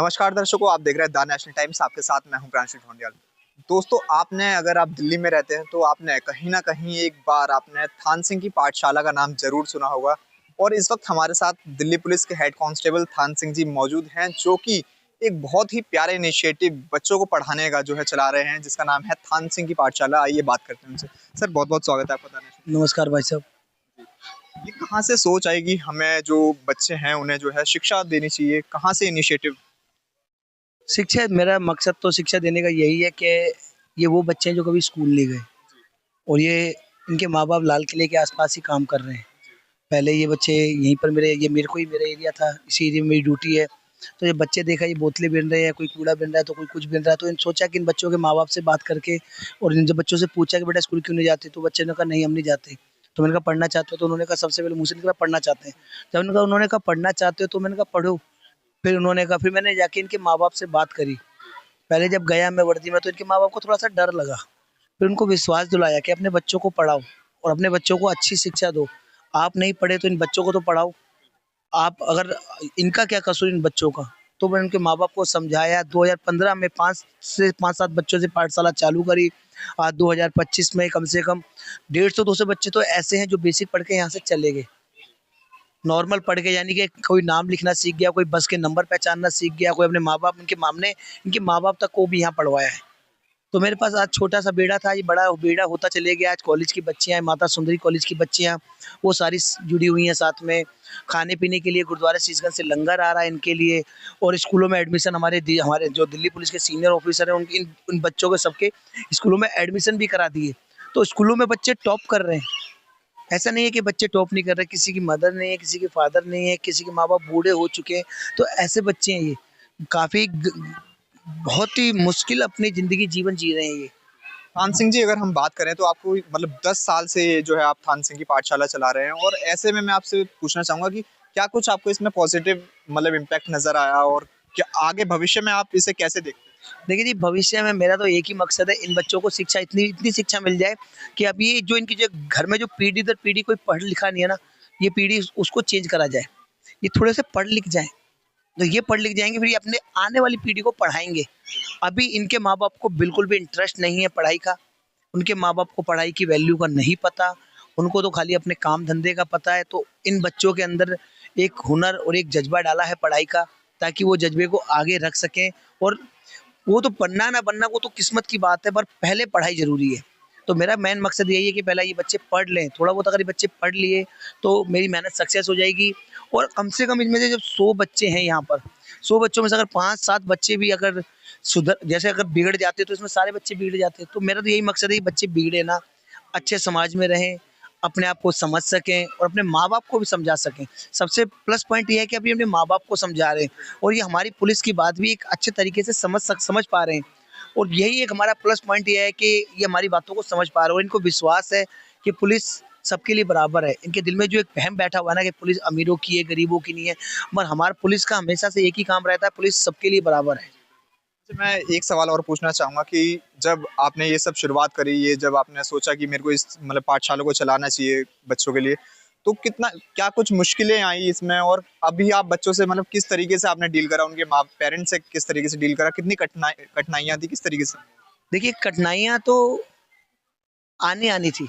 नमस्कार दर्शकों, आप देख रहे हैं द नेशनल टाइम्स। आपके साथ मैं हूं प्रांशु ढोंडियाल। दोस्तों, आपने अगर आप दिल्ली में रहते हैं तो आपने कहीं ना कहीं एक बार आपने थान सिंह की पाठशाला का नाम जरूर सुना होगा। और इस वक्त हमारे साथ दिल्ली पुलिस के हेड कांस्टेबल थान सिंह जी मौजूद हैं, जो कि एक बहुत ही प्यारे इनिशिएटिव बच्चों को पढ़ाने का जो है चला रहे हैं, जिसका नाम है थान सिंह की पाठशाला। आइए बात करते हैं उनसे। सर, बहुत बहुत स्वागत है आपका द नेशनल। नमस्कार भाई साहब। ये कहाँ से सोच आएगी हमें जो बच्चे हैं उन्हें जो है शिक्षा देनी चाहिए, कहाँ से इनिशिएटिव? शिक्षा मेरा मकसद तो शिक्षा देने का यही है कि ये वो बच्चे हैं जो कभी स्कूल नहीं गए और ये इनके माँ बाप लाल किले के आसपास ही काम कर रहे हैं। पहले ये बच्चे यहीं पर मेरे को ही मेरा एरिया था, इसी एरिया में मेरी ड्यूटी है। तो ये बच्चे देखा ये बोतलें बिन रहे हैं, कोई कूड़ा बिन रहा है तो कोई कुछ बिन रहा है, तो इन सोचा कि इन बच्चों के माँ बाप से बात करके और इन जब बच्चों से पूछा कि बेटा स्कूल क्यों नहीं जाते, तो बच्चे ने कहा नहीं हम नहीं जाते। तो मैंने कहा पढ़ना चाहते हो? तो उन्होंने कहा सबसे पहले मुँह से निकला पढ़ना चाहते हैं। जब उन्होंने कहा पढ़ना चाहते हो तो मैंने कहा पढ़ो। फिर मैंने जाके इनके माँ बाप से बात करी। पहले जब गया मैं वर्दी में तो इनके माँ बाप को थोड़ा सा डर लगा। फिर उनको विश्वास दिलाया कि अपने बच्चों को पढ़ाओ और अपने बच्चों को अच्छी शिक्षा दो। आप नहीं पढ़े तो इन बच्चों को तो पढ़ाओ। आप अगर इनका क्या कसूर इन बच्चों का। तो मैंने उनके माँ बाप को समझाया। 2015 में 5 से 7 बच्चों से पाठशाला चालू करी। आज 2025 में कम से कम 150-200 बच्चे तो ऐसे हैं जो बेसिक पढ़ के यहाँ से चले गए। नॉर्मल पढ़ के, यानी कि कोई नाम लिखना सीख गया, कोई बस के नंबर पहचानना सीख गया, कोई अपने माँ बाप इनके माँ बाप तक को भी यहाँ पढ़वाया है। तो मेरे पास आज छोटा सा बेड़ा था, ये बड़ा बेड़ा होता चले गया। आज कॉलेज की बच्चियाँ हैं, माता सुंदरी कॉलेज की बच्चियाँ, वो सारी जुड़ी हुई हैं साथ में। खाने पीने के लिए गुरुद्वारा शीशगंज से लंगर आ रहा है इनके लिए। और स्कूलों में एडमिशन हमारे जो दिल्ली पुलिस के सीनियर ऑफिसर हैं उनके उन बच्चों के सबके स्कूलों में एडमिशन भी करा दिए। तो स्कूलों में बच्चे टॉप कर रहे हैं। ऐसा नहीं है कि बच्चे टॉप नहीं कर रहे, किसी की मदर नहीं है, किसी के फादर नहीं है, किसी के माँ बाप बूढ़े हो चुके हैं। तो ऐसे बच्चे हैं ये, काफ़ी बहुत ही मुश्किल अपनी ज़िंदगी जीवन जी रहे हैं ये। थान सिंह जी, अगर हम बात करें तो आपको मतलब 10 साल से जो है आप थान सिंह की पाठशाला चला रहे हैं, और ऐसे में मैं आपसे पूछना चाहूंगा कि क्या कुछ आपको इसमें पॉजिटिव मतलब इम्पैक्ट नजर आया, और क्या आगे भविष्य में आप इसे कैसे देखते हैं? देखिए जी, भविष्य में मेरा तो एक ही मकसद है, इन बच्चों को शिक्षा इतनी इतनी शिक्षा मिल जाए कि अब ये जो इनकी जो घर में जो पीढ़ी दर पीढ़ी कोई पढ़ लिखा नहीं है ना, ये पीढ़ी उसको चेंज करा जाए। ये थोड़े से पढ़ लिख जाए, तो ये पढ़ लिख जाएंगे, फिर ये अपने आने वाली पीढ़ी को पढ़ाएंगे। अभी इनके माँ बाप को बिल्कुल भी इंटरेस्ट नहीं है पढ़ाई का। उनके माँ बाप को पढ़ाई की वैल्यू का नहीं पता। उनको तो खाली अपने काम धंधे का पता है। तो इन बच्चों के अंदर एक हुनर और एक जज्बा डाला है पढ़ाई का, ताकि वो जज्बे को आगे रख सकें। और वो तो बनना ना बनना वो तो किस्मत की बात है, पर पहले पढ़ाई ज़रूरी है। तो मेरा मेन मकसद यही है कि पहले ये बच्चे पढ़ लें, थोड़ा बहुत अगर ये बच्चे पढ़ लिए तो मेरी मेहनत सक्सेस हो जाएगी। और कम से कम इनमें से जब 100 बच्चे हैं यहाँ पर, 100 बच्चों में से अगर 5-7 बच्चे भी अगर सुधर जैसे अगर बिगड़ जाते तो इसमें सारे बच्चे बिगड़ जाते। तो मेरा तो यही मकसद है कि बच्चे बिगड़े ना, अच्छे समाज में रहें, अपने आप को समझ सकें और अपने माँ बाप को भी समझा सकें। सबसे प्लस पॉइंट ये है कि अभी अपने माँ बाप को समझा रहे हैं और ये हमारी पुलिस की बात भी एक अच्छे तरीके से समझ पा रहे हैं। और यही एक हमारा प्लस पॉइंट ये है कि ये हमारी बातों को समझ पा रहे हैं और इनको विश्वास है कि पुलिस सबके लिए बराबर है। इनके दिल में जो एक वहम बैठा हुआ है ना कि पुलिस अमीरों की है, गरीबों की नहीं है, मगर हमारा पुलिस का हमेशा से एक ही काम रहता है, पुलिस सबके लिए बराबर है। तो मैं एक सवाल और पूछना चाहूंगा कि जब आपने ये सब शुरुआत करी, ये जब आपने सोचा कि मेरे को इस मतलब पाठशाला को चलाना चाहिए बच्चों के लिए, तो कितना क्या कुछ मुश्किलें आई इसमें, और अभी आप बच्चों से मतलब किस तरीके से आपने डील करा, उनके माँ पेरेंट्स से किस तरीके से डील करा, कितनी कठिनाइयाँ थी, किस तरीके से? देखिए, कठिनाइयाँ तो आनी आनी थी,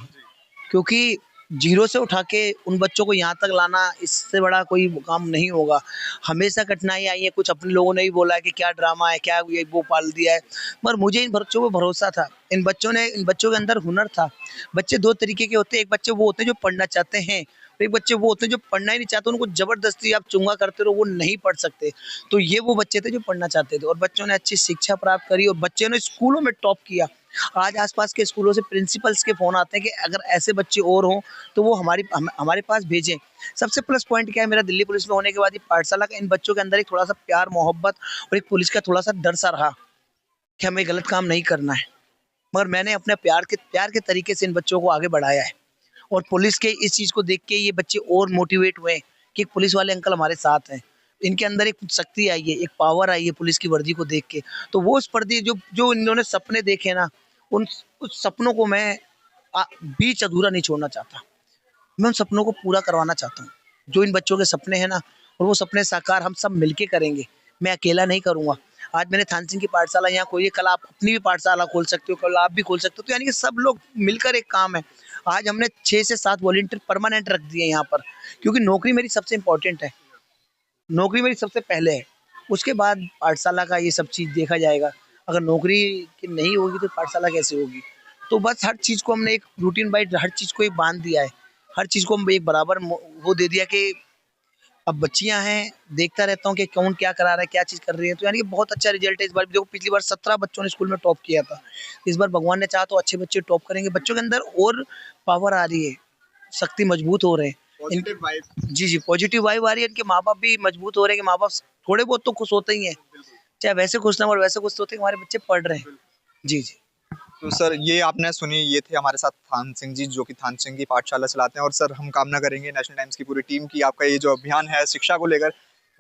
क्योंकि जीरो से उठा के उन बच्चों को यहाँ तक लाना, इससे बड़ा कोई काम नहीं होगा। हमेशा कठिनाई आई है। कुछ अपने लोगों ने भी बोला है कि क्या ड्रामा है, क्या ये वो पाल दिया है, मगर मुझे इन बच्चों पे भरोसा था। इन बच्चों के अंदर हुनर था। बच्चे दो तरीके के होते हैं, एक बच्चे वो होते हैं जो पढ़ना चाहते हैं, और एक बच्चे वो होते हैं जो पढ़ना ही नहीं चाहते, उनको जबरदस्ती आप चुंगा करते रहो वो नहीं पढ़ सकते। तो ये वो बच्चे थे जो पढ़ना चाहते थे और बच्चों ने अच्छी शिक्षा प्राप्त करी और बच्चों ने स्कूलों में टॉप किया। आज आसपास के स्कूलों से प्रिंसिपल्स के फोन आते हैं कि अगर ऐसे बच्चे और हों तो वो हमारे पास भेजें। सबसे प्लस पॉइंट क्या है, मेरा दिल्ली पुलिस में होने के बाद ये पाठशाला का इन बच्चों के अंदर एक थोड़ा सा प्यार मोहब्बत और एक पुलिस का थोड़ा सा डर सा रहा कि हमें गलत काम नहीं करना है। मगर मैंने अपने प्यार के तरीके से इन बच्चों को आगे बढ़ाया है और पुलिस के इस चीज़ को देख के ये बच्चे और मोटिवेट हुए कि एक पुलिस वाले अंकल हमारे साथ हैं। इनके अंदर एक शक्ति आई है, एक पावर आई है पुलिस की वर्दी को देख के। तो वो स्पर्धी जो जो इन्होंने सपने देखे ना, उन उस सपनों को मैं बीच अधूरा नहीं छोड़ना चाहता। मैं उन सपनों को पूरा करवाना चाहता हूँ। जो इन बच्चों के सपने हैं ना, और वो सपने साकार हम सब मिलके करेंगे। मैं अकेला नहीं करूँगा। आज मैंने थान सिंह की पाठशाला यहाँ खोली है, कल आप अपनी भी पाठशाला खोल सकते हो, कल आप भी खोल सकते हो। तो यानी कि सब लोग मिलकर एक काम है। आज हमने 6 से 7 वॉलंटियर परमानेंट रख दिए यहाँ पर, क्योंकि नौकरी मेरी सबसे इम्पोर्टेंट है। नौकरी मेरी सबसे पहले है, उसके बाद पाठशाला का ये सब चीज़ देखा जाएगा। अगर नौकरी की नहीं होगी तो पाठशाला कैसे होगी? तो बस हर चीज़ को हमने एक रूटीन वाइज़ हर चीज़ को एक बाँध दिया है। हर चीज़ को हम एक बराबर वो दे दिया कि अब बच्चियाँ हैं, देखता रहता हूँ कि कौन क्या करा रहा है, क्या चीज़ कर रही है। तो यानी कि बहुत अच्छा रिजल्ट है इस बार भी। देखो पिछली बार 17 बच्चों ने स्कूल में टॉप किया था। इस बार भगवान ने चाहा तो अच्छे बच्चे टॉप करेंगे। बच्चों के अंदर और पावर आ रही है, शक्ति मजबूत हो रहे हैं। Positive vibe. जी, जी, पॉजिटिव वाइब आ रही है। इनके माँ-बाप भी मजबूत हो रहे हैं कि माँ-बाप थोड़े बहुत तो खुश होते ही हैं। चाहे वैसे खुश ना हो और वैसे खुश तो होते हैं कि हमारे बच्चे पढ़ रहे हैं। जी, जी। तो सर ये आपने सुनी, ये थे हमारे साथ थान सिंह जी, जो कि थान सिंह की पाठशाला चलाते हैं। और सर हम कामना करेंगे नेशनल टाइम्स की पूरी टीम की, आपका ये जो अभियान है शिक्षा को लेकर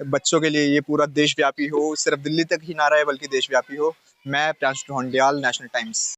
बच्चों के लिए, ये पूरा देशव्यापी हो, सिर्फ दिल्ली तक ही ना रहे बल्कि देशव्यापी हो। मैं प्रियांशु ढोंडियाल, नेशनल टाइम्स।